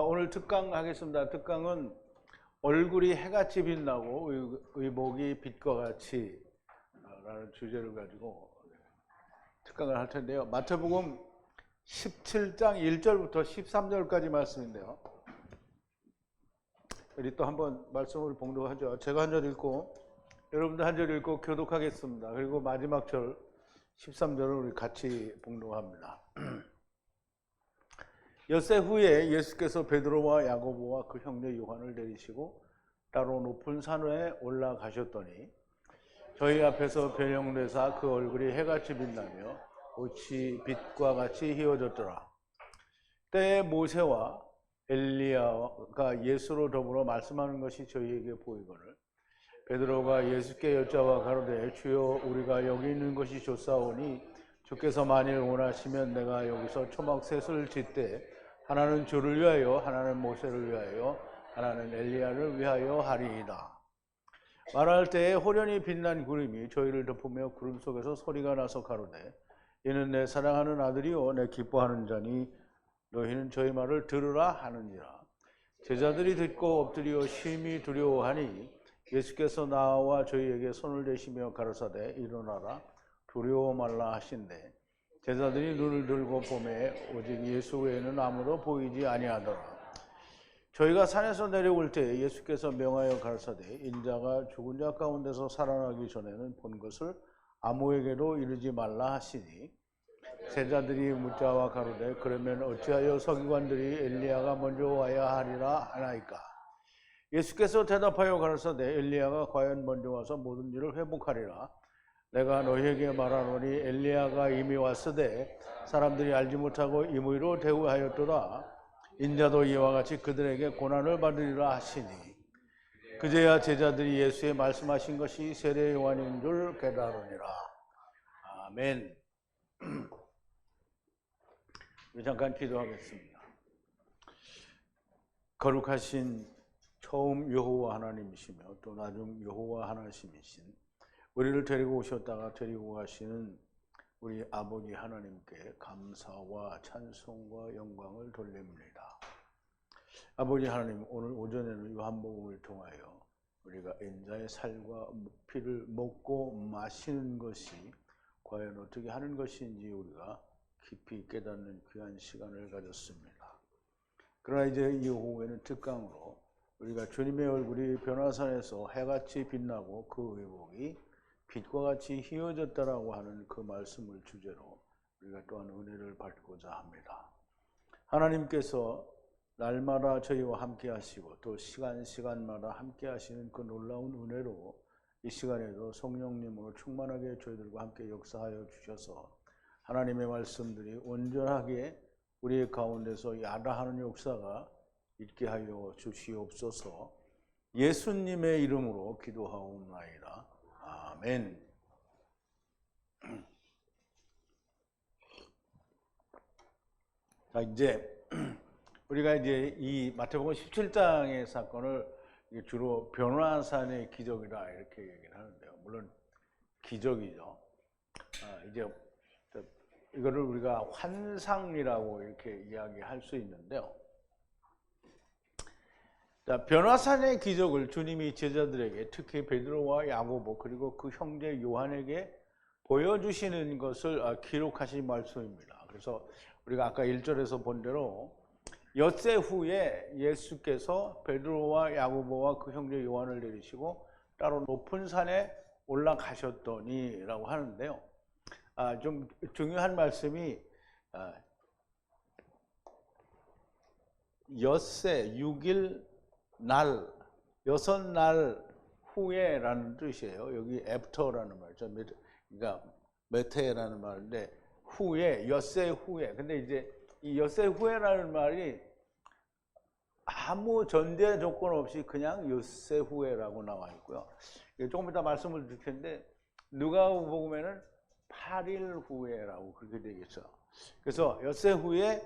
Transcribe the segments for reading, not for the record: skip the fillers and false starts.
오늘 특강 하겠습니다. 특강은 얼굴이 해같이 빛나고 의복이 빛과 같이 라는 주제를 가지고 특강을 할 텐데요. 마태복음 17장 1절부터 13절까지 말씀인데요. 우리 또 한번 말씀을 봉독하죠. 제가 한 절 읽고 여러분도 한 절 읽고 교독하겠습니다. 그리고 마지막 절 13절을 우리 같이 봉독합니다. 엿새 후에 예수께서 베드로와 야고보와 그 형제 요한을 내리시고 따로 높은 산에 올라가셨더니 저희 앞에서 변형되사 그 얼굴이 해같이 빛나며 옷이 빛과 같이 휘어졌더라. 때에 모세와 엘리야가 예수로 더불어 말씀하는 것이 저희에게 보이거늘 베드로가 예수께 여짜와 가로되 주여 우리가 여기 있는 것이 좋사오니 주께서 만일 원하시면 내가 여기서 초막셋을 짓되 하나는 주를 위하여 하나는 모세를 위하여 하나는 엘리야를 위하여 하리이다. 말할 때에 호련히 빛난 구름이 저희를 덮으며 구름 속에서 소리가 나서 가로되 이는 내 사랑하는 아들이요 내 기뻐하는 자니 너희는 저희 말을 들으라 하는지라. 제자들이 듣고 엎드려 심히 두려워하니 예수께서 나와 저희에게 손을 대시며 가라사대 일어나라 두려워 말라 하신대 제자들이 눈을 들고 보매 오직 예수 외에는 아무도 보이지 아니하더라. 저희가 산에서 내려올 때 예수께서 명하여 가라사대 인자가 죽은 자 가운데서 살아나기 전에는 본 것을 아무에게도 이르지 말라 하시니 제자들이 묻자와 가로되 그러면 어찌하여 서기관들이 엘리야가 먼저 와야 하리라 하나이까. 예수께서 대답하여 가라사대 엘리야가 과연 먼저 와서 모든 일을 회복하리라. 내가 너희에게 말하노니 엘리야가 이미 왔으되 사람들이 알지 못하고 임의로 대우하였도다. 인자도 이와 같이 그들에게 고난을 받으리라 하시니 그제야 제자들이 예수의 말씀하신 것이 세례 요한인 줄 깨달으니라. 아멘. 잠깐 기도하겠습니다. 거룩하신 처음 여호와 하나님이시며 또 나중 여호와 하나님이신 우리를 데리고 오셨다가 데리고 가시는 우리 아버지 하나님께 감사와 찬송과 영광을 돌립니다. 아버지 하나님, 오늘 오전에는 요한복음을 통하여 우리가 인자의 살과 피를 먹고 마시는 것이 과연 어떻게 하는 것인지 우리가 깊이 깨닫는 귀한 시간을 가졌습니다. 그러나 이제 이후에는 특강으로 우리가 주님의 얼굴이 변화산에서 해같이 빛나고 그 의복이 빛과 같이 휘어졌다라고 하는 그 말씀을 주제로 우리가 또한 은혜를 받고자 합니다. 하나님께서 날마다 저희와 함께 하시고 또 시간마다 함께 하시는 그 놀라운 은혜로 이 시간에도 성령님으로 충만하게 저희들과 함께 역사하여 주셔서 하나님의 말씀들이 온전하게 우리의 가운데서 야다하는 역사가 있게 하여 주시옵소서. 예수님의 이름으로 기도하옵나이다. 아멘. 자, 이제 우리가 이제 이 마태복음 17장의 사건을 주로 변화산의 기적이다 이렇게 얘기를 하는데요. 물론 기적이죠. 이제 이거를 우리가 환상이라고 이렇게 이야기할 수 있는데요. 자, 변화산의 기적을 주님이 제자들에게 특히 베드로와 야고보 그리고 그 형제 요한에게 보여주시는 것을 기록하신 말씀입니다. 그래서 우리가 아까 1절에서 본 대로 엿새 후에 예수께서 베드로와 야고보와 그 형제 요한을 내리시고 따로 높은 산에 올라가셨더니 라고 하는데요. 좀 중요한 말씀이 엿새 6일 날, 6날 후에라는 뜻이에요. 여기 after라는 말이죠. 그러니까 메테라는 말인데 후에, 엿새 후에. 근데 이제 이 엿새 후에라는 말이 아무 전제 조건 없이 그냥 엿새 후에라고 나와 있고요. 조금 이따 말씀을 드릴 텐데 누가복음에는 8일 후에라고 그렇게 되겠죠. 그래서 엿새 후에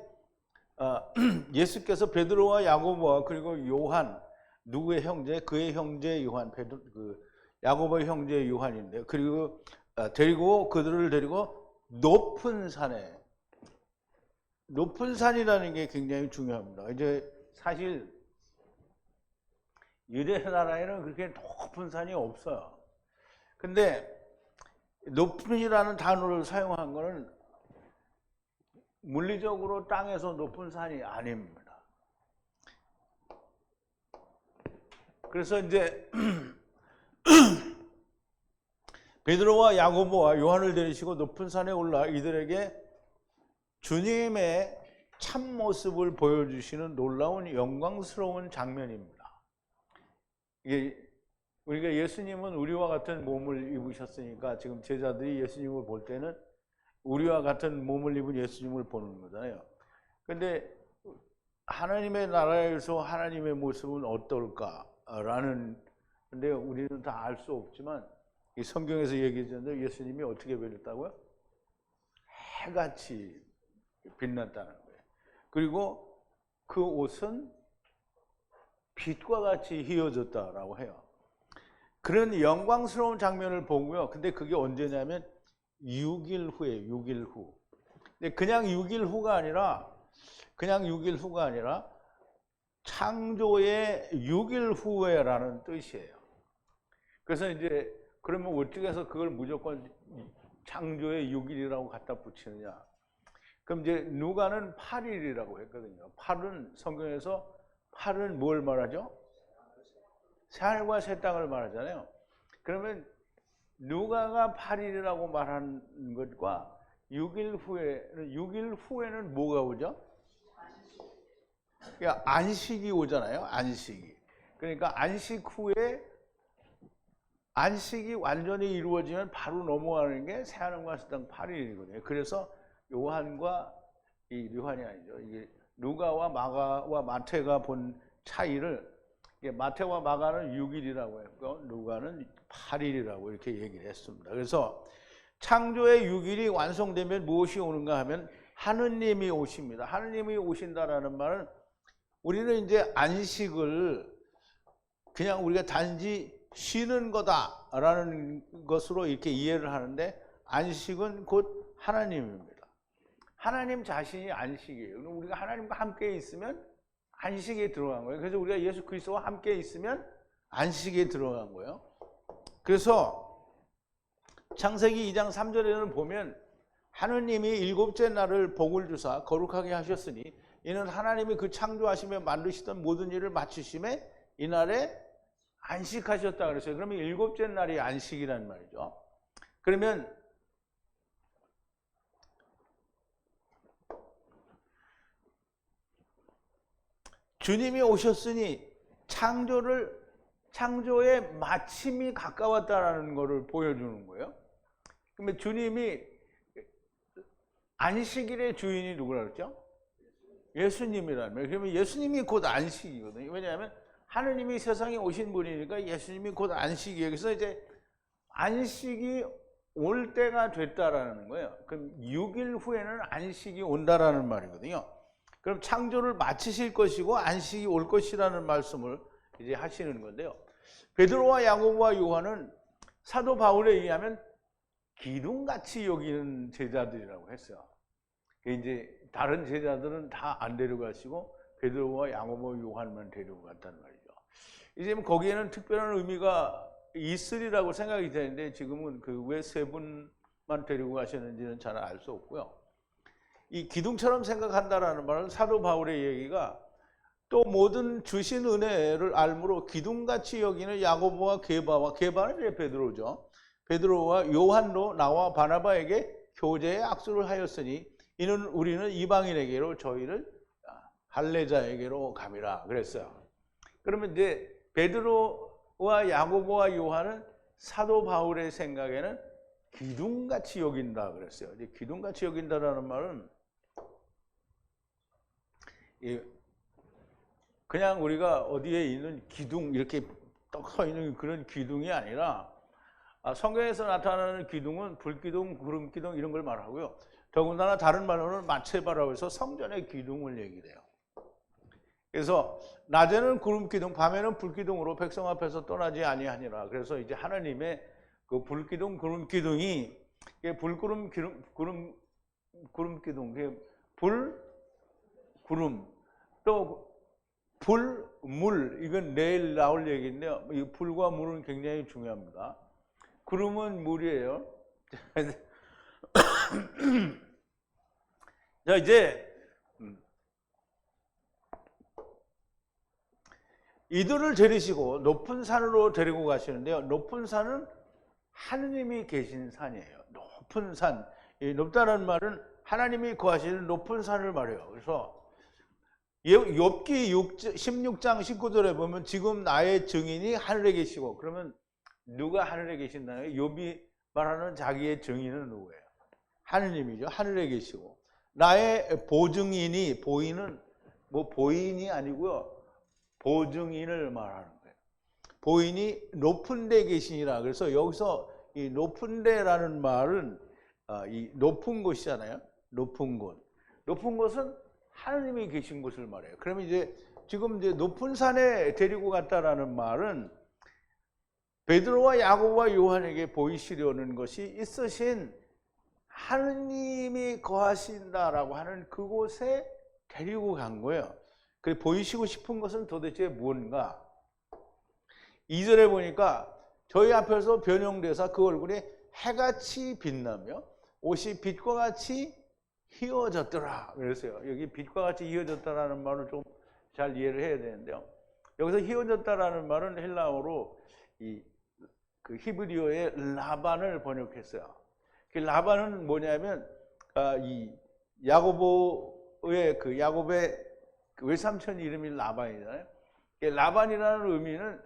예수께서 베드로와 야고보와 그리고 요한 누구의 형제? 그의 형제 요한, 야고보의 형제 요한인데 그리고 그들을 데리고 높은 산에 높은 산이라는 게 굉장히 중요합니다. 이제 사실 유대 나라에는 그렇게 높은 산이 없어요. 근데 높은이라는 단어를 사용한 것은 물리적으로 땅에서 높은 산이 아닙니다. 그래서 이제 베드로와 야고보와 요한을 데리시고 높은 산에 올라 이들에게 주님의 참모습을 보여주시는 놀라운 영광스러운 장면입니다. 이게 우리가 예수님은 우리와 같은 몸을 입으셨으니까 지금 제자들이 예수님을 볼 때는 우리와 같은 몸을 입은 예수님을 보는 거잖아요. 근데 하나님의 나라에서 하나님의 모습은 어떨까라는, 근데 우리는 다 알 수 없지만 이 성경에서 얘기했는데 예수님이 어떻게 변했다고요? 해같이 빛났다는 거예요. 그리고 그 옷은 빛과 같이 휘어졌다라고 해요. 그런 영광스러운 장면을 보고요. 근데 그게 언제냐면 6일 후에 6일 후. 근데 그냥 6일 후가 아니라 창조의 6일 후에라는 뜻이에요. 그래서 이제 그러면 어떻게 해서 그걸 무조건 창조의 6일이라고 갖다 붙이느냐? 그럼 이제 누가는 8일이라고 했거든요. 8은 성경에서 8은 뭘 말하죠? 새하늘과 새 땅을 말하잖아요. 그러면 누가가 8일이라고 말한 것과 6일 후에는 뭐가 오죠? 그러니까 안식이 오잖아요. 안식이. 그러니까 안식 후에 안식이 완전히 이루어지면 바로 넘어가는 게 새하늘과 새 땅 8일이거든요. 그래서 요한과 요한이 아니죠. 이게 누가와 마가와 마태가 본 차이를, 마태와 마가는 6일이라고 했고 누가는 8일이라고 이렇게 얘기를 했습니다. 그래서 창조의 6일이 완성되면 무엇이 오는가 하면 하느님이 오십니다. 하느님이 오신다라는 말은 우리는 이제 안식을 그냥 우리가 단지 쉬는 거다라는 것으로 이렇게 이해를 하는데, 안식은 곧 하나님입니다. 하나님 자신이 안식이에요. 우리가 하나님과 함께 있으면 안식에 들어간 거예요. 그래서 우리가 예수 그리스도와 함께 있으면 안식에 들어간 거예요. 그래서 창세기 2장 3절에는 보면 하느님이 일곱째 날을 복을 주사 거룩하게 하셨으니 이는 하나님이 그 창조하시며 만드시던 모든 일을 마치심에 이날에 안식하셨다 그랬어요. 그러면 일곱째 날이 안식이란 말이죠. 그러면 주님이 오셨으니 창조의 마침이 가까웠다라는 것을 보여주는 거예요. 그러면 주님이 안식일의 주인이 누구라 그랬죠? 예수님이라는 거예요. 그러면 예수님이 곧 안식이거든요. 왜냐하면 하느님이 세상에 오신 분이니까 예수님이 곧 안식이에요. 그래서 이제 안식이 올 때가 됐다라는 거예요. 그럼 6일 후에는 안식이 온다라는 말이거든요. 그럼 창조를 마치실 것이고 안식이 올 것이라는 말씀을 이제 하시는 건데요. 베드로와 야고보와 요한은 사도 바울에 의하면 기둥같이 여기는 제자들이라고 했어요. 이제 다른 제자들은 다 안 데려가시고 베드로와 야고보, 요한만 데리고 갔단 말이죠. 이제 거기에는 특별한 의미가 있으리라고 생각이 되는데 지금은 그 왜 세 분만 데리고 가셨는지는 잘 알 수 없고요. 이 기둥처럼 생각한다라는 말은 사도 바울의 얘기가 또 모든 주신 은혜를 알므로 기둥같이 여기는 야고보와 게바는 이제 베드로죠. 베드로와 요한도 나와 바나바에게 교제의 악수를 하였으니 이는 우리는 이방인에게로 저희를 할례자에게로 감이라 그랬어요. 그러면 이제 베드로와 야고보와 요한은 사도 바울의 생각에는 기둥같이 여긴다 그랬어요. 이제 기둥같이 여긴다라는 말은 그냥 우리가 어디에 있는 기둥 이렇게 떡 서 있는 그런 기둥이 아니라 성경에서 나타나는 기둥은 불기둥, 구름기둥 이런 걸 말하고요. 더군다나 다른 말로는 마체바라고 해서 성전의 기둥을 얘기를 해요. 그래서 낮에는 구름기둥, 밤에는 불기둥으로 백성 앞에서 떠나지 아니하니라. 그래서 이제 하나님의 그 불기둥, 구름기둥이 구름기둥, 불, 구름, 또 불, 물, 이건 내일 나올 얘기인데요. 이 불과 물은 굉장히 중요합니다. 구름은 물이에요. 자, 이제 이들을 데리시고 높은 산으로 데리고 가시는데요. 높은 산은 하느님이 계신 산이에요. 높은 산. 이 높다는 말은 하나님이 거하시는 높은 산을 말해요. 그래서 욥기 16장 19절에 보면 지금 나의 증인이 하늘에 계시고, 그러면 누가 하늘에 계신다는 거예요? 욥이 말하는 자기의 증인은 누구예요? 하느님이죠. 하늘에 계시고. 나의 보증인이, 보인은 뭐 보인이 아니고요. 보증인을 말하는 거예요. 보인이 높은 데 계시니라. 그래서 여기서 이 높은 데라는 말은 이 높은 곳이잖아요. 높은 곳. 높은 곳은 하느님이 계신 곳을 말해요. 그러면 이제 지금 이제 높은 산에 데리고 갔다라는 말은 베드로와 야고보와 요한에게 보이시려는 것이 있으신 하느님이 거하신다라고 하는 그곳에 데리고 간 거예요. 그 보이시고 싶은 것은 도대체 무엇인가? 2절에 보니까 저희 앞에서 변형돼서 그 얼굴이 해같이 빛나며 옷이 빛과 같이 휘어졌더라 그랬어요. 여기 빛과 같이 휘어졌다라는 말을 좀 잘 이해를 해야 되는데요. 여기서 휘어졌다라는 말은 헬라어로 그 히브리어의 라반을 번역했어요. 그 라반은 뭐냐면 이 야고보의 야곱의 외삼촌 이름이 라반이잖아요. 라반이라는 의미는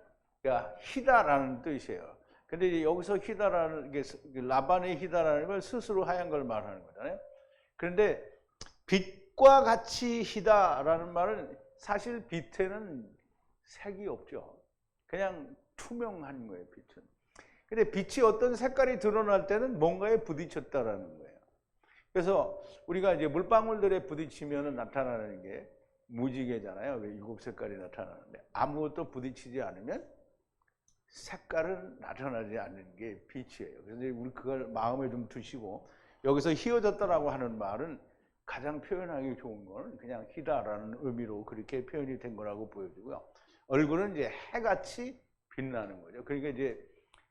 희다라는 뜻이에요. 근데 여기서 희다라는 게 라반의 희다라는 걸 스스로 하얀 걸 말하는 거잖아요. 그런데 빛과 같이 희다라는 말은 사실 빛에는 색이 없죠. 그냥 투명한 거예요, 빛은. 근데 빛이 어떤 색깔이 드러날 때는 뭔가에 부딪혔다라는 거예요. 그래서 우리가 이제 물방울들에 부딪히면 나타나는 게 무지개잖아요. 7색깔이 나타나는데 아무것도 부딪히지 않으면 색깔은 나타나지 않는 게 빛이에요. 그래서 우리 그걸 마음에 좀 두시고, 여기서 휘어졌다라고 하는 말은 가장 표현하기 좋은 거는 그냥 희다라는 의미로 그렇게 표현이 된 거라고 보여지고요. 얼굴은 이제 해같이 빛나는 거죠. 그러니까 이제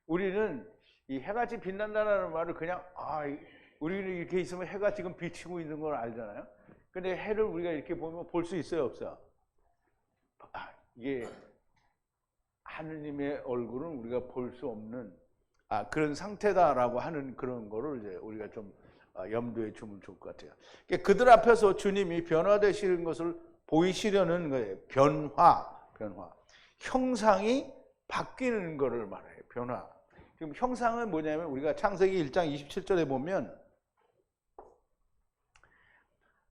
우리는 이 해같이 빛난다는 말을 그냥 우리는 이렇게 있으면 해가 지금 비치고 있는 걸 알잖아요. 근데 해를 우리가 이렇게 보면 볼 수 있어요, 없어요? 이게 하느님의 얼굴은 우리가 볼 수 없는 그런 상태다라고 하는 그런 거를 이제 우리가 좀 염두에 두면 좋을 것 같아요. 그들 앞에서 주님이 변화되시는 것을 보이시려는 거예요. 변화. 형상이 바뀌는 것을 말해요. 변화. 지금 형상은 뭐냐면 우리가 창세기 1장 27절에 보면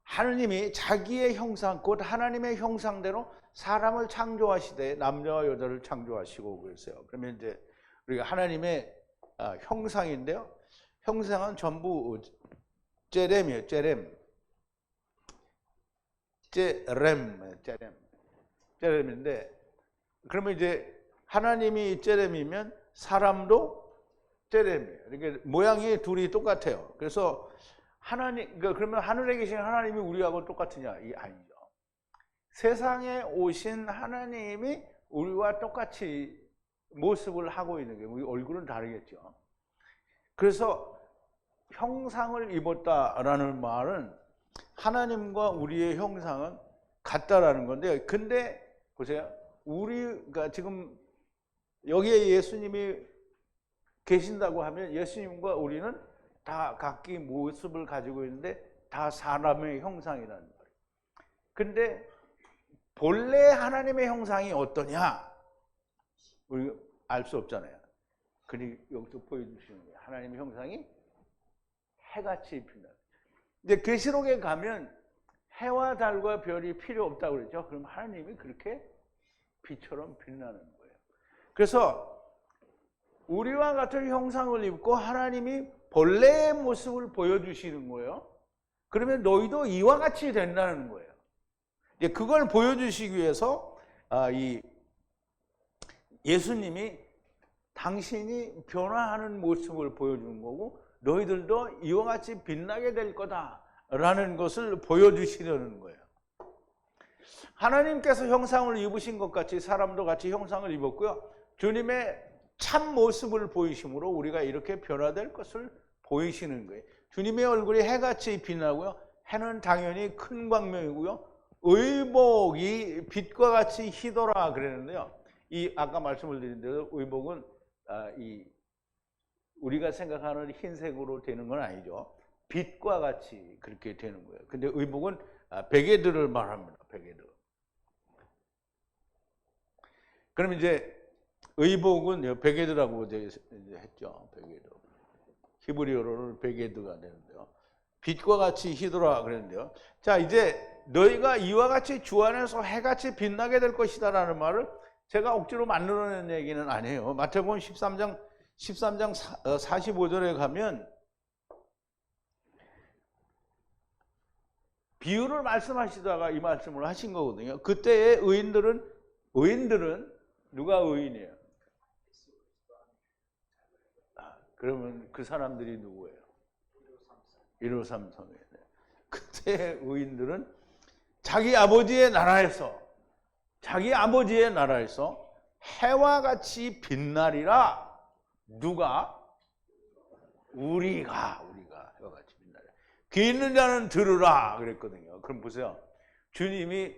하느님이 자기의 형상, 곧 하나님의 형상대로 사람을 창조하시되 남자와 여자를 창조하시고 그랬어요. 그러면 이제 우리가 하나님의 형상인데요. 형상은 전부 제렘이에요. 제렘인데, 그러면 이제 하나님이 제렘이면 사람도 제렘이에요. 그러니까 모양이 둘이 똑같아요. 그래서 그러면 하늘에 계신 하나님이 우리하고 똑같으냐? 이 아니죠. 세상에 오신 하나님이 우리와 똑같이 모습을 하고 있는 게, 우리 얼굴은 다르겠죠. 그래서 형상을 입었다라는 말은 하나님과 우리의 형상은 같다라는 건데, 근데 보세요. 우리가 지금 여기에 예수님이 계신다고 하면 예수님과 우리는 다 각기 모습을 가지고 있는데 다 사람의 형상이라는 거예요. 근데 본래 하나님의 형상이 어떠냐? 우리 알 수 없잖아요. 그러니 여기서 보여주시는 거예요. 하나님의 형상이 해같이 빛나. 이제 계시록에 가면 해와 달과 별이 필요 없다고 그랬죠. 그럼 하나님이 그렇게 빛처럼 빛나는 거예요. 그래서 우리와 같은 형상을 입고 하나님이 본래의 모습을 보여주시는 거예요. 그러면 너희도 이와 같이 된다는 거예요. 이제 그걸 보여주시기 위해서 이 예수님이 당신이 변화하는 모습을 보여주는 거고, 너희들도 이와 같이 빛나게 될 거다라는 것을 보여주시려는 거예요. 하나님께서 형상을 입으신 것 같이 사람도 같이 형상을 입었고요. 주님의 참 모습을 보이심으로 우리가 이렇게 변화될 것을 보이시는 거예요. 주님의 얼굴이 해같이 빛나고요. 해는 당연히 큰 광명이고요. 의복이 빛과 같이 희더라 그랬는데요. 이 아까 말씀을 드린 대로 의복은 이 우리가 생각하는 흰색으로 되는 건 아니죠. 빛과 같이 그렇게 되는 거예요. 근데 의복은 베개들을 말합니다. 베개들. 그럼 이제 의복은 베개드라고 했죠. 베개드. 히브리어로는 베개드가 되는데요. 빛과 같이 희더라 그랬는데요. 자, 이제 너희가 이와 같이 주 안에서 해같이 빛나게 될 것이다라는 말을 제가 억지로 만들어낸 얘기는 아니에요. 마태복음 13장 45절에 가면 비유를 말씀하시다가 이 말씀을 하신 거거든요. 그때의 의인들은 누가 의인이에요? 그러면 그 사람들이 누구예요? 153 성에. 그때의 의인들은 자기 아버지의 나라에서 해와 같이 빛나리라. 누가? 우리가 해와 같이 빛나리라. 귀 있는 자는 들으라 그랬거든요. 그럼 보세요. 주님이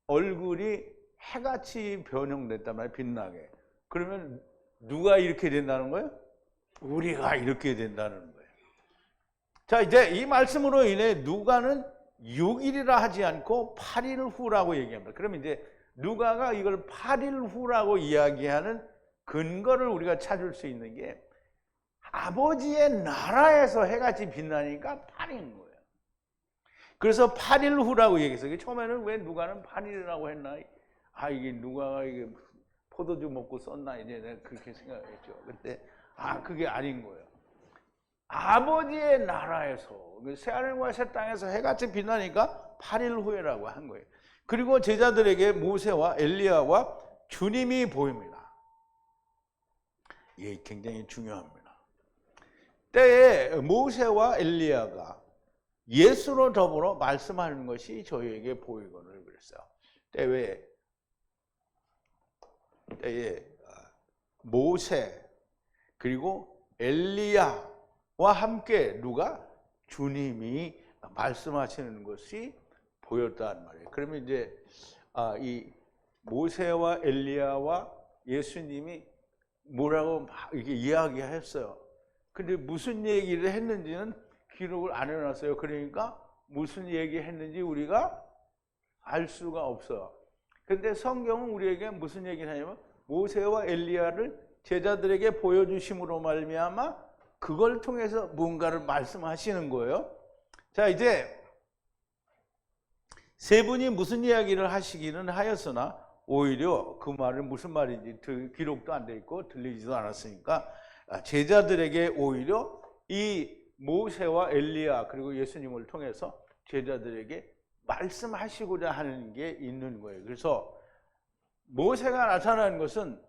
얼굴이 해같이 변형됐단 말이에요. 빛나게. 그러면 누가 이렇게 된다는 거예요? 우리가 이렇게 된다는 거예요. 자, 이제 이 말씀으로 인해 누가는 6일이라 하지 않고 8일 후라고 얘기합니다. 그러면 이제 누가가 이걸 8일 후라고 이야기하는 근거를 우리가 찾을 수 있는 게 아버지의 나라에서 해같이 빛나니까 8인 거예요. 그래서 8일 후라고 얘기했어요. 처음에는 왜 누가는 8일이라고 했나? 이게 누가가 이게 포도주 먹고 썼나? 이제 내가 그렇게 생각했죠. 근데 그게 아닌 거예요. 아버지의 나라에서 새하늘과 새 땅에서 해같이 빛나니까 8일 후에라고 한 거예요. 그리고 제자들에게 모세와 엘리야와 주님이 보입니다. 이게 굉장히 중요합니다. 때에 모세와 엘리야가 예수로 더불어 말씀하는 것이 저희에게 보이거늘 그랬어요. 때에 모세 그리고 엘리야와 함께 누가? 주님이 말씀하시는 것이 보였단 말이에요. 그러면 이제 이 모세와 엘리야와 예수님이 뭐라고 이렇게 이야기했어요. 근데 무슨 얘기를 했는지는 기록을 안 해놨어요. 그러니까 무슨 얘기했는지 우리가 알 수가 없어요. 근데 성경은 우리에게 무슨 얘기를 하냐면 모세와 엘리야를 제자들에게 보여주심으로 말미암아 그걸 통해서 뭔가를 말씀하시는 거예요. 자, 이제 세 분이 무슨 이야기를 하시기는 하였으나 오히려 그 말은 무슨 말인지 기록도 안 돼 있고 들리지도 않았으니까 제자들에게 오히려 이 모세와 엘리야 그리고 예수님을 통해서 제자들에게 말씀하시고자 하는 게 있는 거예요. 그래서 모세가 나타나는 것은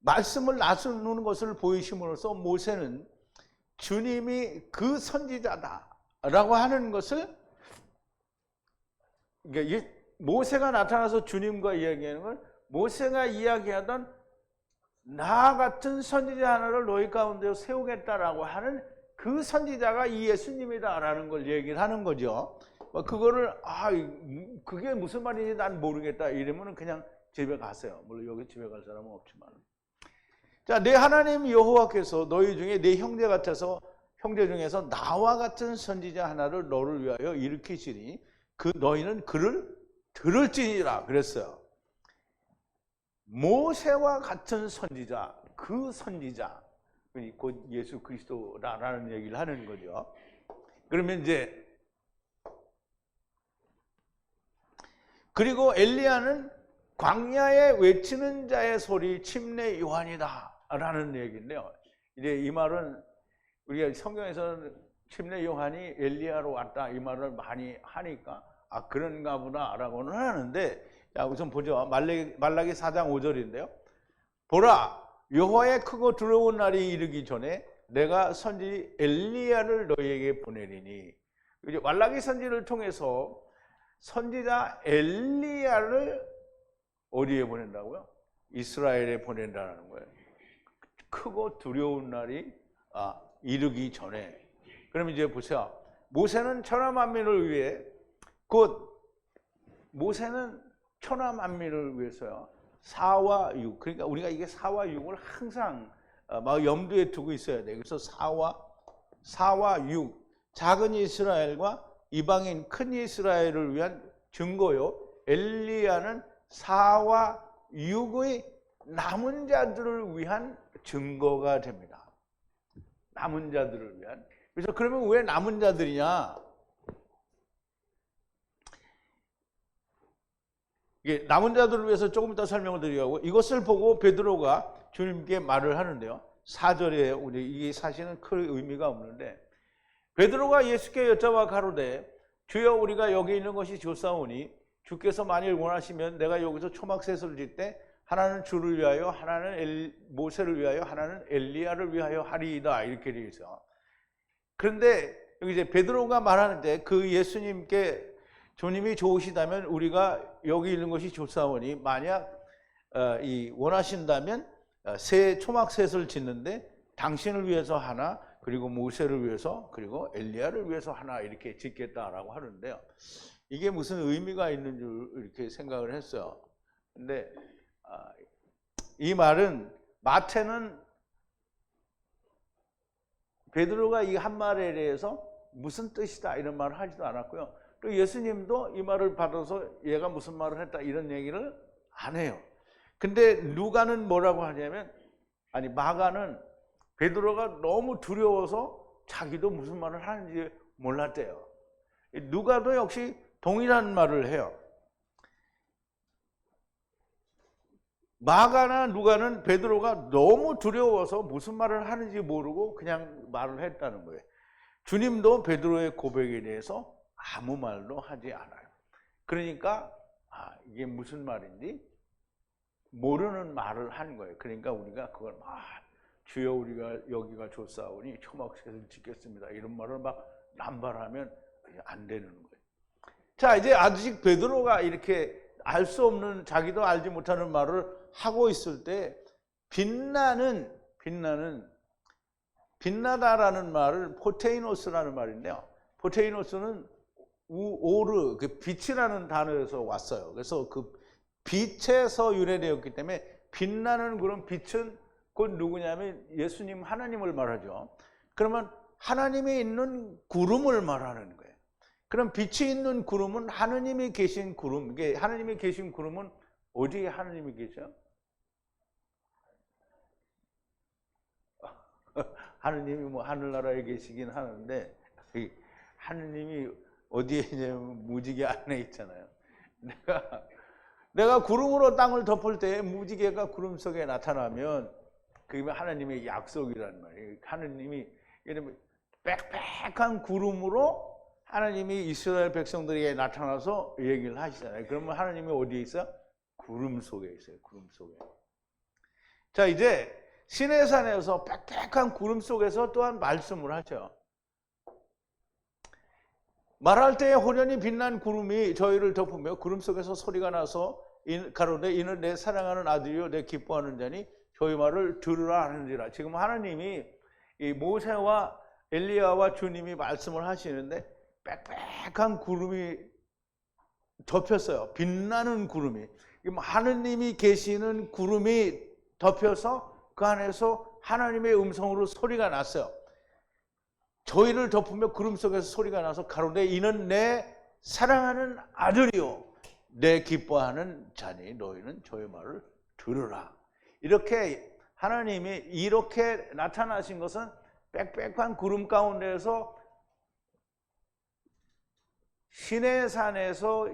말씀을 나누는 것을 보이심으로써 모세는 주님이 그 선지자다라고 하는 것을, 그러니까 모세가 나타나서 주님과 이야기하는 건 모세가 이야기하던 나 같은 선지자 하나를 너희 가운데 세우겠다라고 하는 그 선지자가 이 예수님이다라는 걸 얘기를 하는 거죠. 그거를 그게 무슨 말인지 난 모르겠다 이러면 그냥 집에 가세요. 물론 여기 집에 갈 사람은 없지만. 자, 내 하나님 여호와께서 너희 중에 내 형제 중에서 나와 같은 선지자 하나를 너를 위하여 일으키시니 너희는 그를 들을지니라 그랬어요. 모세와 같은 선지자, 그 선지자, 곧 예수 그리스도라는 얘기를 하는 거죠. 그러면 이제 그리고 엘리야는 광야에 외치는 자의 소리 침례 요한이다 라는 얘기인데요. 이제 이 말은 우리가 성경에서는 침례 요한이 엘리야로 왔다 이 말을 많이 하니까 그런가 보다 라고는 하는데, 자, 우선 보죠. 말라기 4장 5절인데요. 보라, 여호와의 크고 두려운 날이 이르기 전에 내가 선지 엘리야를 너희에게 보내리니. 말라기 선지를 통해서 선지자 엘리야를 어디에 보낸다고요? 이스라엘에 보낸다는 거예요. 크고 두려운 날이 이르기 전에. 그럼 이제 보세요. 모세는 천하 만민을 위해, 모세는 천하 만민을 위해서요. 4와 6. 그러니까 우리가 이게 4와 6을 항상 막 염두에 두고 있어야 돼요. 그래서 4와 6. 작은 이스라엘과 이방인 큰 이스라엘을 위한 증거요. 엘리야는 4와 6의 남은 자들을 위한 증거가 됩니다. 남은 자들을 위한. 그래서 그러면 왜 남은 자들이냐? 이게 남은 자들을 위해서 조금 더 설명을 드리려고, 이것을 보고 베드로가 주님께 말을 하는데요. 4절에 우리 이 사실은 큰 의미가 없는데, 베드로가 예수께 여쭤봐 가로되 주여 우리가 여기 있는 것이 좋사오니 주께서 만일 원하시면 내가 여기서 초막셋을 짓 때 하나는 주를 위하여, 하나는 모세를 위하여, 하나는 엘리야를 위하여 하리이다, 이렇게 되어 있어요. 그런데 여기 이제 베드로가 말하는데, 그 예수님께 주님이 좋으시다면 우리가 여기 있는 것이 좋사오니 만약 원하신다면 새 초막셋을 짓는데 당신을 위해서 하나, 그리고 모세를 위해서, 그리고 엘리야를 위해서 하나 이렇게 짓겠다라고 하는데요. 이게 무슨 의미가 있는 줄 이렇게 생각을 했어요. 근데 이 말은, 마태는 베드로가 이 한 말에 대해서 무슨 뜻이다 이런 말을 하지도 않았고요. 또 예수님도 이 말을 받아서 얘가 무슨 말을 했다 이런 얘기를 안 해요. 근데 누가는 뭐라고 하냐면, 마가는 베드로가 너무 두려워서 자기도 무슨 말을 하는지 몰랐대요. 누가도 역시 동일한 말을 해요. 마가나 누가는 베드로가 너무 두려워서 무슨 말을 하는지 모르고 그냥 말을 했다는 거예요. 주님도 베드로의 고백에 대해서 아무 말도 하지 않아요. 그러니까 이게 무슨 말인지 모르는 말을 하는 거예요. 그러니까 우리가 그걸 주여 우리가 여기가 좋사오니 초막셋을 짓겠습니다, 이런 말을 막 남발하면 안 되는 거예요. 자, 이제 아직 베드로가 이렇게 알 수 없는, 자기도 알지 못하는 말을 하고 있을 때 빛나다라는 말을 포테이노스라는 말인데요. 포테이노스는 오르, 그 빛이라는 단어에서 왔어요. 그래서 그 빛에서 유래되었기 때문에 빛나는 그런 빛은 곧 누구냐면 예수님, 하나님을 말하죠. 그러면 하나님이 있는 구름을 말하는 거예요. 그럼 빛이 있는 구름은 하느님이 계신 구름. 이게 하느님이 계신 구름은 어디에 하느님이 계셔? 하느님이 뭐 하늘나라에 계시긴 하는데, 하느님이 어디에 있냐면 무지개 안에 있잖아요. 내가 구름으로 땅을 덮을 때 무지개가 구름 속에 나타나면 그게 하나님의 약속이란 말이에요. 하느님이 빽빽한 구름으로 하나님이 이스라엘 백성들에게 나타나서 얘기를 하시잖아요. 그러면 하나님이 어디에 있어? 구름 속에 있어요. 구름 속에. 자, 이제 시내산에서 빽빽한 구름 속에서 또한 말씀을 하죠. 말할 때에 호련히 빛난 구름이 저희를 덮으며 구름 속에서 소리가 나서 가로되 이는 내 사랑하는 아들이요 내 기뻐하는 자니 저희 말을 들으라 하는지라. 지금 하나님이 이 모세와 엘리야와 주님이 말씀을 하시는데 빽빽한 구름이 덮였어요. 빛나는 구름이. 하느님이 계시는 구름이 덮여서 그 안에서 하나님의 음성으로 소리가 났어요. 저희를 덮으며 구름 속에서 소리가 나서 가로되 이는 내 사랑하는 아들이요 내 기뻐하는 자니 너희는 저의 말을 들으라. 이렇게 하나님이 이렇게 나타나신 것은 빽빽한 구름 가운데에서 시내산에서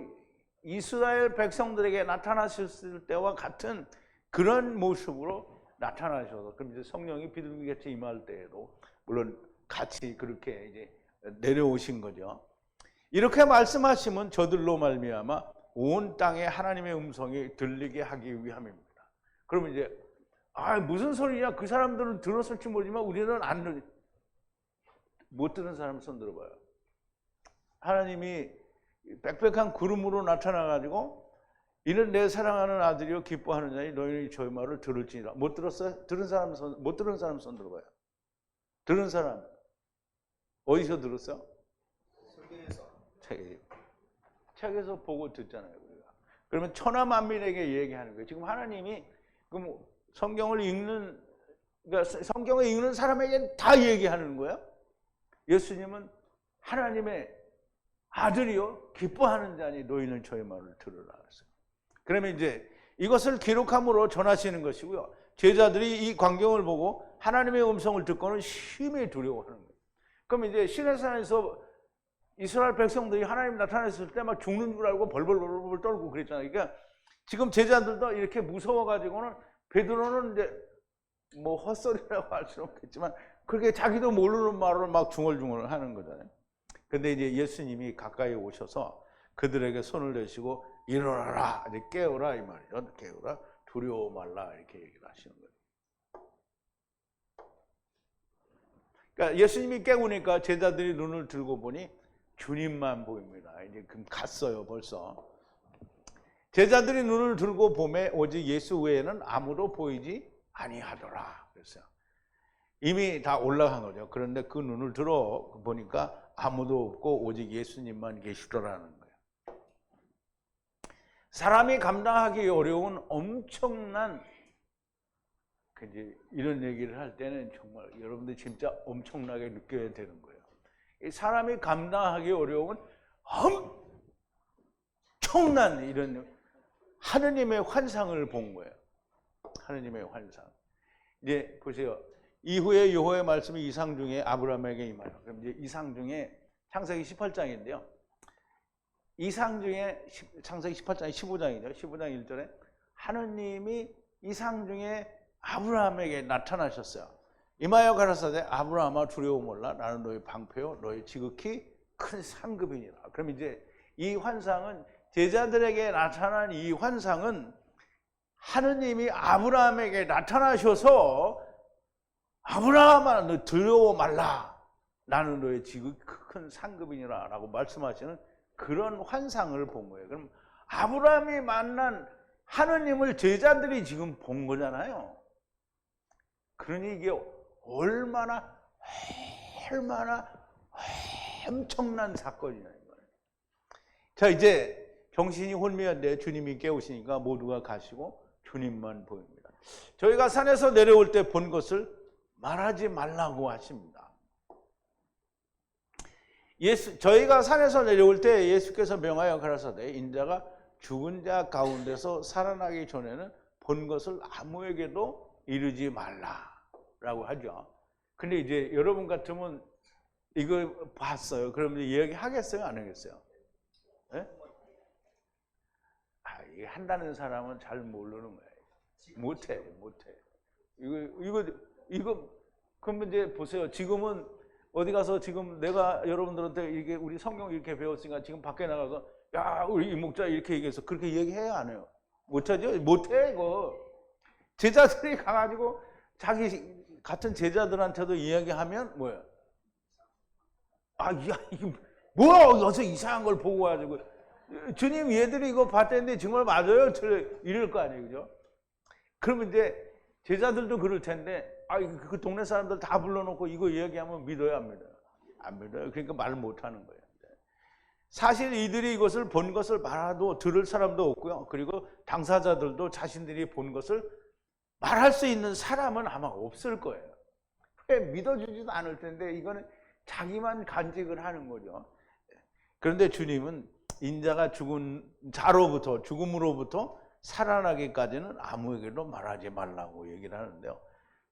이스라엘 백성들에게 나타나셨을 때와 같은 그런 모습으로 나타나셔서, 그럼 이제 성령이 비둘기같이 임할 때에도 물론 같이 그렇게 이제 내려오신 거죠. 이렇게 말씀하시면 저들로 말미암아 온 땅에 하나님의 음성이 들리게 하기 위함입니다. 그러면 이제 무슨 소리냐? 그 사람들은 들었을지 모르지만 우리는 못 듣는 사람 손 들어봐요. 하나님이 빽빽한 구름으로 나타나가지고 이는 내 사랑하는 아들이요 기뻐하는 자니 너희는 저희 말을 들을지니라. 못 들었어요? 못 들은 사람 손 들어봐요. 들은 사람 어디서 들었어요? 책에서 보고 듣잖아요. 우리가. 그러면 천하만민에게 얘기하는 거예요. 지금 하나님이 그럼 성경을 읽는, 그러니까 성경을 읽는 사람에게 다 얘기하는 거예요. 예수님은 하나님의 아들이요 기뻐하는 자니 너희는 저희 말을 들으라 했어요. 그러면 이제 이것을 기록함으로 전하시는 것이고요. 제자들이 이 광경을 보고 하나님의 음성을 듣고는 심히 두려워하는 거예요. 그럼 이제 시내산에서 이스라엘 백성들이 하나님 나타났을 때 막 죽는 줄 알고 벌벌 떨고 그랬잖아요. 그러니까 지금 제자들도 이렇게 무서워가지고는 베드로는 이제 뭐 헛소리라고 할 수는 없겠지만 그렇게 자기도 모르는 말을 막 중얼중얼 하는 거잖아요. 근데 이제 예수님이 가까이 오셔서 그들에게 손을 대시고 일어나라, 이제 깨어라 이 말이죠. 깨어라, 두려워 말라 이렇게 얘기를 하시는 거예요. 그러니까 예수님이 깨우니까 제자들이 눈을 들고 보니 주님만 보입니다. 이제 그럼 갔어요 벌써. 제자들이 눈을 들고 보매 오직 예수 외에는 아무도 보이지 아니하더라 그랬어요. 이미 다 올라간 거죠. 그런데 그 눈을 들어 보니까 아무도 없고 오직 예수님만 계시더라는 거예요. 사람이 감당하기 어려운 엄청난, 이제 이런 얘기를 할 때는 정말 여러분들 진짜 엄청나게 느껴야 되는 거예요. 이 사람이 감당하기 어려운 엄청난 이런 하느님의 환상을 본 거예요. 하느님의 환상. 이제 보세요. 이후에 여호와의 말씀이 이상 중에 아브라함에게 임하여. 그럼 이제 이상 중에 창세기 18장인데요. 이상 중에 창세기 18장이 15장이죠. 15장 1절에 하느님이 이상 중에 아브라함에게 나타나셨어요. 임하여 가라사대 아브라함아 두려워 말라. 나는 너의 방패요 너의 지극히 큰 상급이니라. 그럼 이제 이 환상은 제자들에게 나타난 이 환상은 하느님이 아브라함에게 나타나셔서 아브라함아 너 두려워 말라. 나는 너의 지극히 큰 상급이니라 라고 말씀하시는 그런 환상을 본 거예요. 그럼 아브라함이 만난 하느님을 제자들이 지금 본 거잖아요. 그러니 이게 얼마나 엄청난 사건이냐 이거예요. 자, 이제 정신이 혼미한데 주님이 깨우시니까 모두가 가시고 주님만 보입니다. 저희가 산에서 내려올 때 본 것을 말하지 말라고 하십니다. 저희가 산에서 내려올 때 예수께서 명하여 가라사대 인자가 죽은 자 가운데서 살아나기 전에는 본 것을 아무에게도 이르지 말라라고 하죠. 근데 이제 여러분 같으면 이거 봤어요. 그러면 이야기 하겠어요? 안 하겠어요? 네? 이게 한다는 사람은 잘 모르는 거예요. 못해. 이거 그러면 이제 보세요. 지금은 어디 가서 지금 내가 여러분들한테 이게 우리 성경 이렇게 배웠으니까 지금 밖에 나가서 야 우리 이 목자 이렇게 얘기해서 그렇게 얘기해야 안 해요? 못하죠? 못해 이거. 제자들이 가가지고 자기 같은 제자들한테도 이야기하면 뭐야? 이게 뭐야? 어서 이상한 걸 보고 가지고 주님 얘들이 이거 봤다는데 정말 맞아요? 이럴 거 아니에요, 그죠? 그러면 이제 제자들도 그럴 텐데 그 동네 사람들 다 불러놓고 이거 이야기하면 믿어요, 안 믿어요? 안 믿어요. 그러니까 말을 못하는 거예요. 사실 이들이 이것을 본 것을 말해도 들을 사람도 없고요. 그리고 당사자들도 자신들이 본 것을 말할 수 있는 사람은 아마 없을 거예요. 왜 믿어주지도 않을 텐데 이거는 자기만 간직을 하는 거죠. 그런데 주님은 인자가 죽음으로부터 살아나기까지는 아무에게도 말하지 말라고 얘기를 하는데요.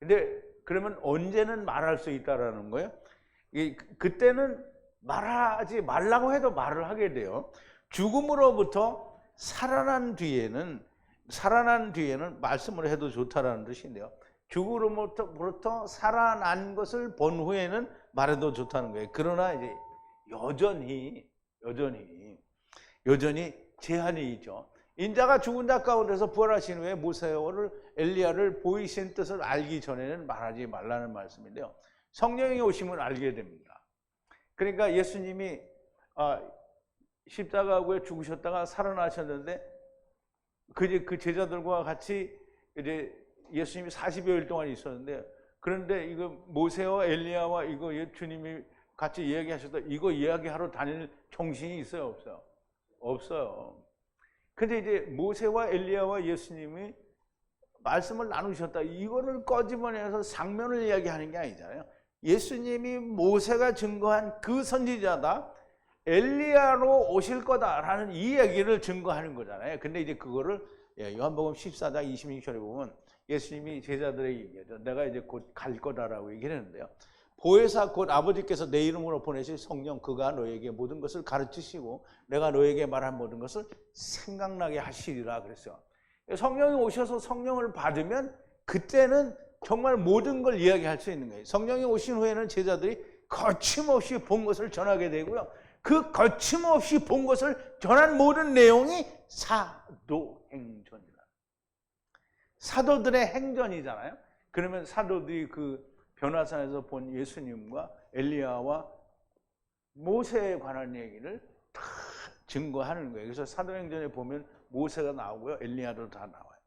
근데 그러면 언제는 말할 수 있다라는 거예요? 그때는 말하지 말라고 해도 말을 하게 돼요. 죽음으로부터 살아난 뒤에는 말씀을 해도 좋다라는 뜻인데요. 죽음으로부터 살아난 것을 본 후에는 말해도 좋다는 거예요. 그러나 이제 여전히 제한이 있죠. 인자가 죽은 자 가운데서 부활하신 후에 모세를 엘리야를 보이신 뜻을 알기 전에는 말하지 말라는 말씀인데요. 성령이 오시면 알게 됩니다. 그러니까 예수님이 십자가에 죽으셨다가 살아나셨는데 그 제자들과 같이 이제 예수님이 40여일 동안 있었는데, 그런데 이거 모세와 엘리야와 이거 주님이 같이 이야기하셨다, 이거 이야기하러 다닐 정신이 있어요, 없어요? 없어요. 근데 이제 모세와 엘리야와 예수님이 말씀을 나누셨다, 이거를 꺼집어내서 상면을 이야기하는 게 아니잖아요. 예수님이 모세가 증거한 그 선지자다, 엘리야로 오실 거다라는 이 얘기를 증거하는 거잖아요. 근데 이제 그거를 요한복음 14장 26절에 보면 예수님이 제자들에게 얘기하죠. 내가 이제 곧 갈 거다라고 얘기를 했는데요. 보혜사 곧 아버지께서 내 이름으로 보내실 성령, 그가 너에게 모든 것을 가르치시고 내가 너에게 말한 모든 것을 생각나게 하시리라 그랬어요. 성령이 오셔서 성령을 받으면 그때는 정말 모든 걸 이야기할 수 있는 거예요. 성령이 오신 후에는 제자들이 거침없이 본 것을 전하게 되고요. 그 거침없이 본 것을 전한 모든 내용이 사도행전이다. 사도들의 행전이잖아요. 그러면 사도들이 그 변화산에서 본 예수님과 엘리야와 모세에 관한 얘기를 다 증거하는 거예요. 그래서 사도행전에 보면 모세가 나오고요, 엘리야도 다 나와요.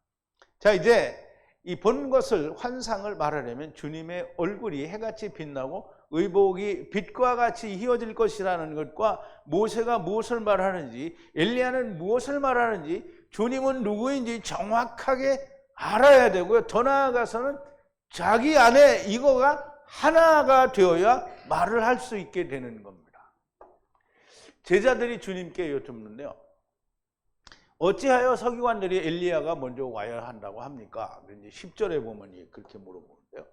자, 이제 이 본 것을, 환상을 말하려면 주님의 얼굴이 해같이 빛나고 의복이 빛과 같이 휘어질 것이라는 것과 모세가 무엇을 말하는지, 엘리야는 무엇을 말하는지, 주님은 누구인지 정확하게 알아야 되고요. 더 나아가서는 자기 안에 이거가 하나가 되어야 말을 할 수 있게 되는 겁니다. 제자들이 주님께 여쭙는데요, 어찌하여 서기관들이 엘리야가 먼저 와야 한다고 합니까? 10절에 보면 그렇게 물어보는데요.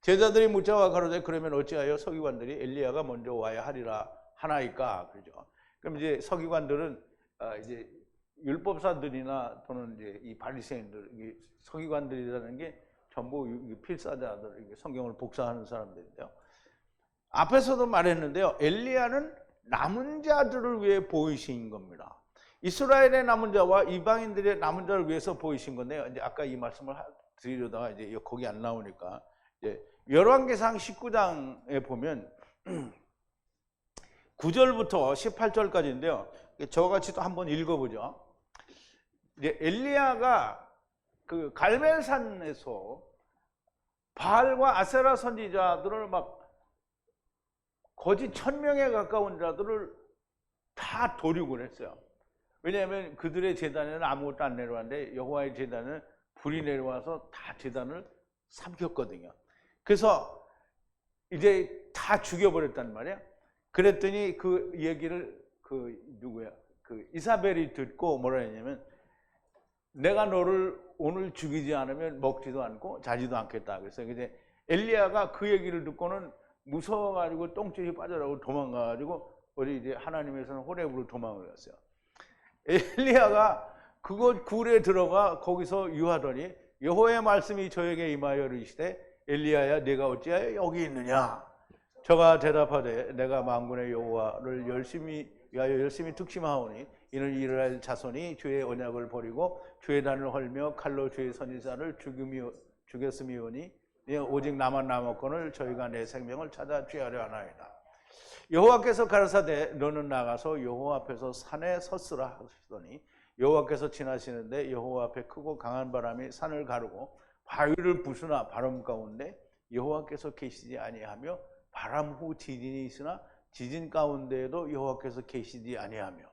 제자들이 묻자와 가로되 그러면 어찌하여 서기관들이 엘리야가 먼저 와야 하리라 하나이까? 그러죠. 그럼 이제 서기관들은 이제 율법사들이나 또는 이제 이 바리새인들, 이 서기관들이라는 게 전부 필사자들, 성경을 복사하는 사람들인데요. 앞에서도 말했는데요, 엘리야는 남은 자들을 위해 보이신 겁니다. 이스라엘의 남은 자와 이방인들의 남은 자를 위해서 보이신 건데요. 이제 아까 이 말씀을 드리려다가 이제 거기 안 나오니까 이제 열왕기상 19장에 보면 9절부터 18절까지인데요. 저와 같이 또 한번 읽어보죠. 이제 엘리야가 그 갈멜산에서 바알과 아세라 선지자들을 막 거짓 1000명에 가까운 자들을 다 도륙을 했어요. 왜냐하면 그들의 제단에는 아무것도 안 내려왔는데 여호와의 제단은 불이 내려와서 다 제단을 삼켰거든요. 그래서 이제 다 죽여버렸단 말이에요. 그랬더니 그 얘기를 그 이사벨이 듣고 뭐라 했냐면, 내가 너를 오늘 죽이지 않으면 먹지도 않고 자지도 않겠다. 그래서 이제 엘리야가 그 얘기를 듣고는 무서워가지고 똥줄이 빠져나오고 도망가가지고 어디 이제 하나님에서는 호렙으로 도망을 갔어요. 엘리야가 그곳 굴에 들어가 거기서 유하더니 여호와의 말씀이 저에게 임하여 이르시되 엘리야야 네가 어찌하여 여기 있느냐? 저가 대답하되 내가 만군의 여호와를 열심히 특심하오니 이는 이스라엘 자손이 주의 언약을 버리고 주의 단을 헐며 칼로 주의 선지자를 죽였음이오니 오직 나만 남았거늘 저희가 내 생명을 찾아 취하려 하나이다. 여호와께서 가라사대 너는 나가서 여호와 앞에서 산에 섰으라 하시더니 여호와께서 지나시는데 여호와 앞에 크고 강한 바람이 산을 가르고 바위를 부수나 바람 가운데 여호와께서 계시지 아니하며 바람 후 지진이 있으나 지진 가운데에도 여호와께서 계시지 아니하며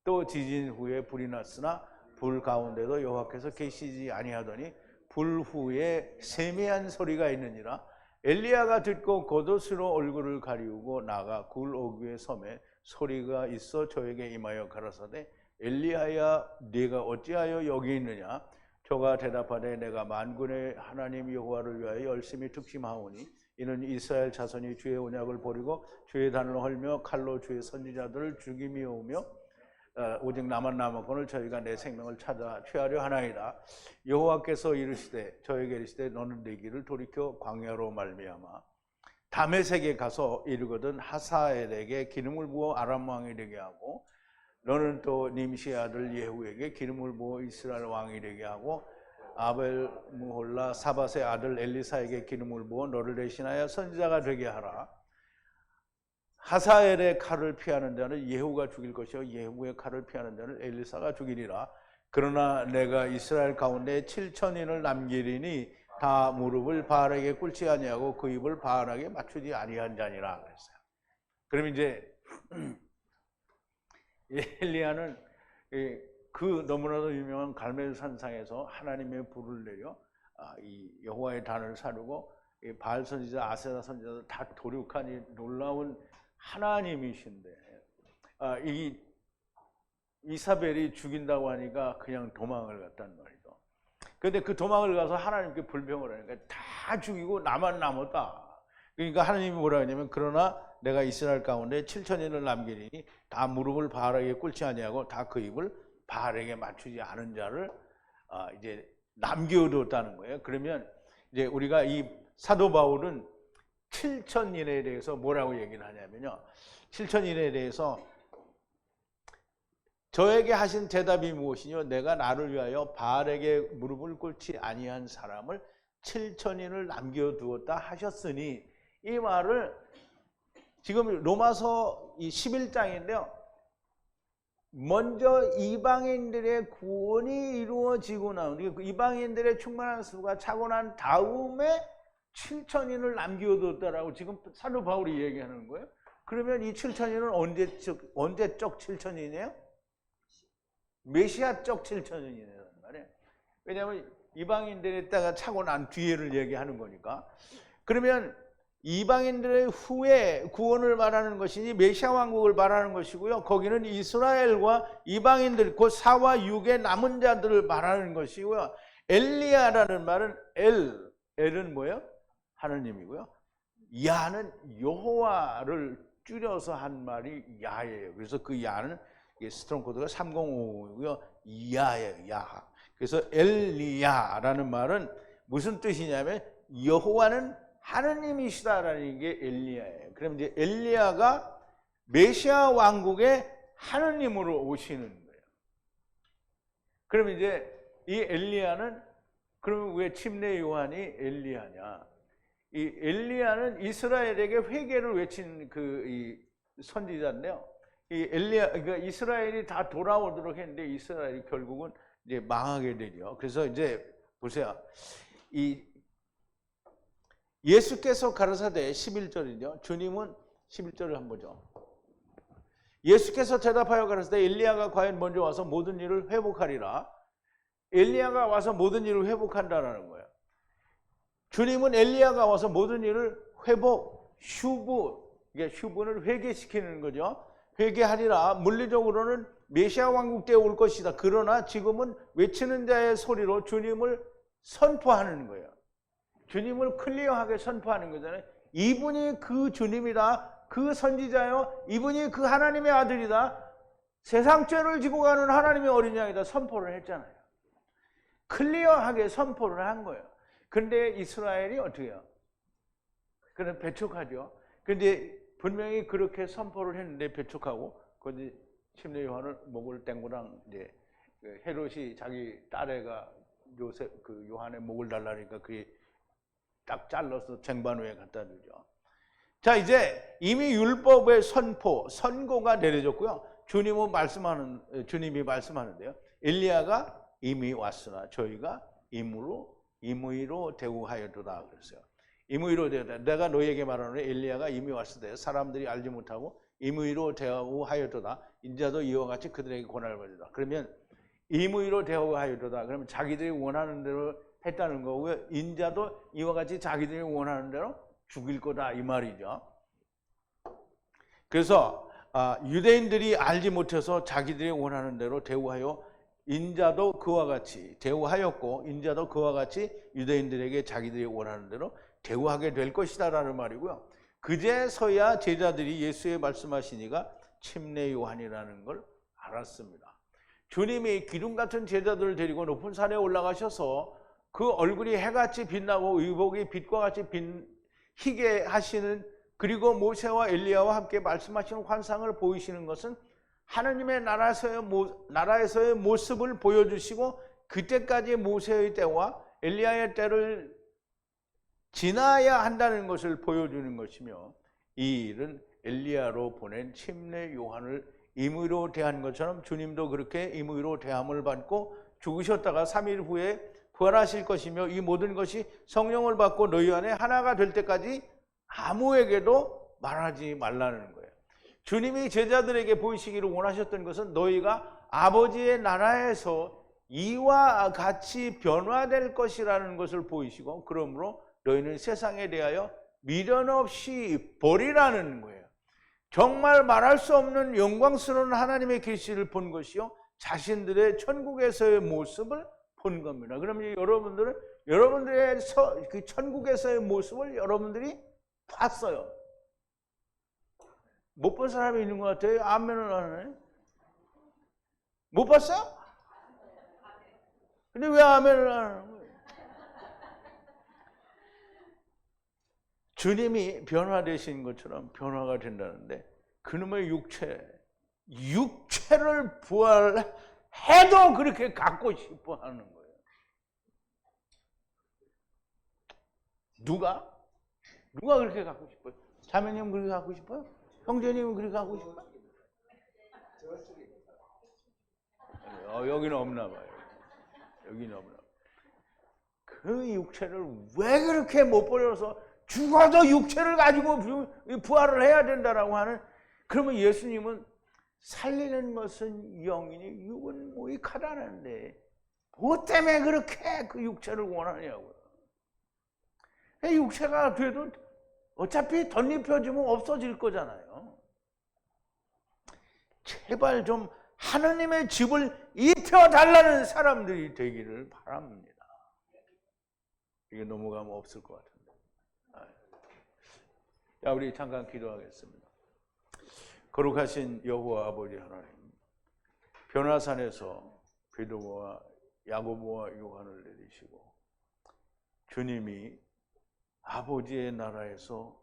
또 지진 후에 불이 났으나 불 가운데도 여호와께서 계시지 아니하더니 불 후에 세미한 소리가 있느니라. 엘리야가 듣고 겉옷으로 얼굴을 가리우고 나가 굴 어귀의 섬에 소리가 있어 저에게 임하여 가라사대 엘리야야 네가 어찌하여 여기 있느냐? 저가 대답하되 내가 만군의 하나님 여호와를 위하여 열심히 특심하오니 이는 이스라엘 자손이 주의 언약을 버리고 주의 단을 헐며 칼로 주의 선지자들을 죽임이오며 오직 나만 남았거늘 저희가 내 생명을 찾아 취하려 하나이다. 여호와께서 이르시되 저에게 이르시되 너는 내 길을 돌이켜 광야로 말미암아 다메섹에 가서 이르거든 하사엘에게 기름을 부어 아람 왕이 되게 하고 너는 또 님시의 아들 예후에게 기름을 부어 이스라엘 왕이 되게 하고 아벨 무홀라 사밧의 아들 엘리사에게 기름을 부어 너를 대신하여 선지자가 되게 하라. 하사엘의 칼을 피하는 자는 예후가 죽일 것이요 예후의 칼을 피하는 자는 엘리사가 죽이리라. 그러나 내가 이스라엘 가운데 7,000인을 남기리니 다 무릎을 바알에게 꿇지 아니하고 그 입을 바알에게 맞추지 아니한 자니라 그랬어요. 그럼 이제 엘리야는 그 너무나도 유명한 갈멜 산상에서 하나님의 불을 내려 이 여호와의 단을 사르고 바알 선지자 아세라 선지자들 다 도륙한 이 놀라운 하나님이신데 이 이사벨이 죽인다고 하니까 그냥 도망을 갔단 말이죠. 그런데 그 도망을 가서 하나님께 불평을 하니까 다 죽이고 나만 남았다. 그러니까 하나님이 뭐라 하냐면 그러나 내가 이스라엘 가운데 7,000인을 남기니 다 무릎을 바알에게 꿇지 아니하고 다 그 입을 바알에게 맞추지 않은 자를 이제 남겨두었다는 거예요. 그러면 이제 우리가 이 사도 바울은 7,000인에 대해서 뭐라고 얘기를 하냐면요. 7,000인에 대해서 저에게 하신 대답이 무엇이뇨? 내가 나를 위하여 바알에게 무릎을 꿇지 아니한 사람을 7,000인을 남겨두었다 하셨으니 이 말을 지금 로마서 11장인데요. 먼저 이방인들의 구원이 이루어지고 나온 이방인들의 충만한 수가 차고 난 다음에 7,000인을 남겨뒀다라고 지금 사도 바울이 얘기하는 거예요. 그러면 이 7,000인은 언제적 7,000인이에요? 메시아적 7,000인이란 말이에요. 왜냐하면 이방인들에다가 차고 난 뒤에를 얘기하는 거니까. 그러면 이방인들의 후에 구원을 말하는 것이니 메시아 왕국을 말하는 것이고요. 거기는 이스라엘과 이방인들 곧 4와 6의 남은 자들을 말하는 것이고요. 엘리야라는 말은 엘은 뭐예요? 하느님이고요. 야는 여호와를 줄여서 한 말이 야예요. 그래서 그 야는 스트롱 코드가 3055이고요. 야예요. 야. 그래서 엘리야라는 말은 무슨 뜻이냐면 여호와는 하느님이시다라는 게 엘리야예요. 그럼 이제 엘리야가 메시아 왕국의 하느님으로 오시는 거예요. 그럼 이제 이 엘리야는 그러면 왜 침례 요한이 엘리야냐? 이 엘리야는 이스라엘에게 회개를 외친 이 선지자인데요. 이 엘리야, 그러니까 이스라엘이 다 돌아오도록 했는데 이스라엘이 결국은 이제 망하게 되죠. 그래서 이제 보세요. 이 예수께서 가라사대 11절이죠. 주님은 11절을 한번 보죠. 예수께서 대답하여 가라사대 엘리야가 과연 먼저 와서 모든 일을 회복하리라. 엘리야가 와서 모든 일을 회복한다라는 거예요. 주님은 엘리야가 와서 모든 일을 휴브는 회개시키는 거죠. 회개하리라. 물리적으로는 메시아 왕국 때 올 것이다. 그러나 지금은 외치는 자의 소리로 주님을 선포하는 거예요. 주님을 클리어하게 선포하는 거잖아요. 이분이 그 주님이다. 그 선지자요. 이분이 그 하나님의 아들이다. 세상 죄를 지고 가는 하나님의 어린 양이다. 선포를 했잖아요. 클리어하게 선포를 한 거예요. 근데 이스라엘이 어떻게 해요? 그는 배척하죠. 근데 분명히 그렇게 선포를 했는데 배척하고, 거기 침례 요한을 목을 땡구랑 이제 헤롯이 자기 딸애가 요한의 목을 달라니까 그게 딱 잘라서 쟁반위에 갖다 주죠. 자, 이제 이미 율법의 선고가 내려졌고요. 주님이 말씀하는데요. 엘리야가 이미 왔으나 저희가 임의로 대우하여도다 그랬어요. 임의로 대우하여도다. 내가 너에게 말하노니 엘리야가 이미 왔을 때 사람들이 알지 못하고 임의로 대우하여도다. 인자도 이와 같이 그들에게 고난을 받으리라. 그러면 임의로 대우하여도다. 그러면 자기들이 원하는 대로 했다는 거고요. 인자도 이와 같이 자기들이 원하는 대로 죽일 거다 이 말이죠. 그래서 유대인들이 알지 못해서 자기들이 원하는 대로 대우하여 인자도 그와 같이 대우하였고 인자도 그와 같이 유대인들에게 자기들이 원하는 대로 대우하게 될 것이다 라는 말이고요. 그제서야 제자들이 예수의 말씀하시니가 침례 요한이라는 걸 알았습니다. 주님이 기둥 같은 제자들을 데리고 높은 산에 올라가셔서 그 얼굴이 해같이 빛나고 의복이 빛과 같이 희게 하시는, 그리고 모세와 엘리야와 함께 말씀하시는 환상을 보이시는 것은 하나님의 나라에서의 모습을 보여주시고 그때까지 모세의 때와 엘리야의 때를 지나야 한다는 것을 보여주는 것이며, 이 일은 엘리야로 보낸 침례 요한을 임의로 대한 것처럼 주님도 그렇게 임의로 대함을 받고 죽으셨다가 3일 후에 부활하실 것이며 이 모든 것이 성령을 받고 너희 안에 하나가 될 때까지 아무에게도 말하지 말라는 거예요. 주님이 제자들에게 보이시기를 원하셨던 것은 너희가 아버지의 나라에서 이와 같이 변화될 것이라는 것을 보이시고 그러므로 너희는 세상에 대하여 미련 없이 버리라는 거예요. 정말 말할 수 없는 영광스러운 하나님의 계시를 본 것이요 자신들의 천국에서의 모습을 본 겁니다. 그러면 여러분들은 여러분들의 그 천국에서의 모습을 여러분들이 봤어요. 못 본 사람이 있는 것 같아요. 아멘을 하네. 못 봤어요? 근데 왜 아멘을 하는 거예요? 주님이 변화되신 것처럼 변화가 된다는데 그놈의 육체를 부활해도 그렇게 갖고 싶어 하는 거예요. 누가 그렇게 갖고 싶어요? 자매님 그렇게 갖고 싶어요? 형제님은 그렇게 갖고 싶어요? 여기는 없나 봐요. 여기는 없나 봐요. 그 육체를 왜 그렇게 못 버려서 죽어도 육체를 가지고 부활을 해야 된다라고 하는, 그러면 예수님은 살리는 것은 영이니 육은 무익하다는데 뭐 때문에 그렇게 그 육체를 원하냐고요. 육체가 돼도 어차피 덧입혀지면 없어질 거잖아요. 제발 좀 하느님의 집을 입혀달라는 사람들이 되기를 바랍니다. 이게 넘어가면 없을 것 같은데. 자, 우리 잠깐 기도하겠습니다. 거룩하신 여호와 아버지 하나님, 변화산에서 베드로와 야고보와 요한을 내리시고 주님이 아버지의 나라에서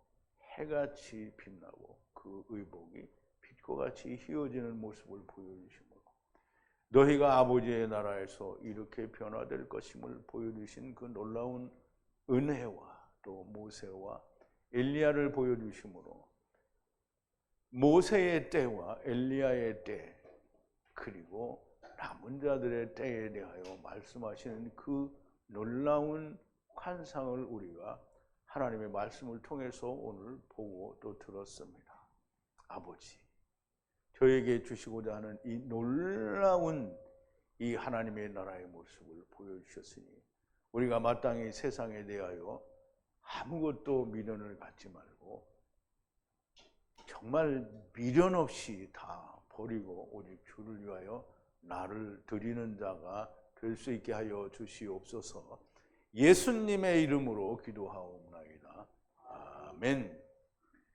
해같이 빛나고 그 의복이 빛과 같이 휘어지는 모습을 보여주시므로 너희가 아버지의 나라에서 이렇게 변화될 것임을 보여주신 그 놀라운 은혜와 또 모세와 엘리야를 보여주시므로 모세의 때와 엘리야의 때 그리고 남은 자들의 때에 대하여 말씀하시는 그 놀라운 환상을 우리가 하나님의 말씀을 통해서 오늘 보고 또 들었습니다. 아버지, 저에게 주시고자 하는 이 놀라운 이 하나님의 나라의 모습을 보여주셨으니 우리가 마땅히 세상에 대하여 아무것도 미련을 갖지 말고 정말 미련 없이 다 버리고 오직 주를 위하여 나를 드리는 자가 될 수 있게 하여 주시옵소서. 예수님의 이름으로 기도하옵나이다. 아멘.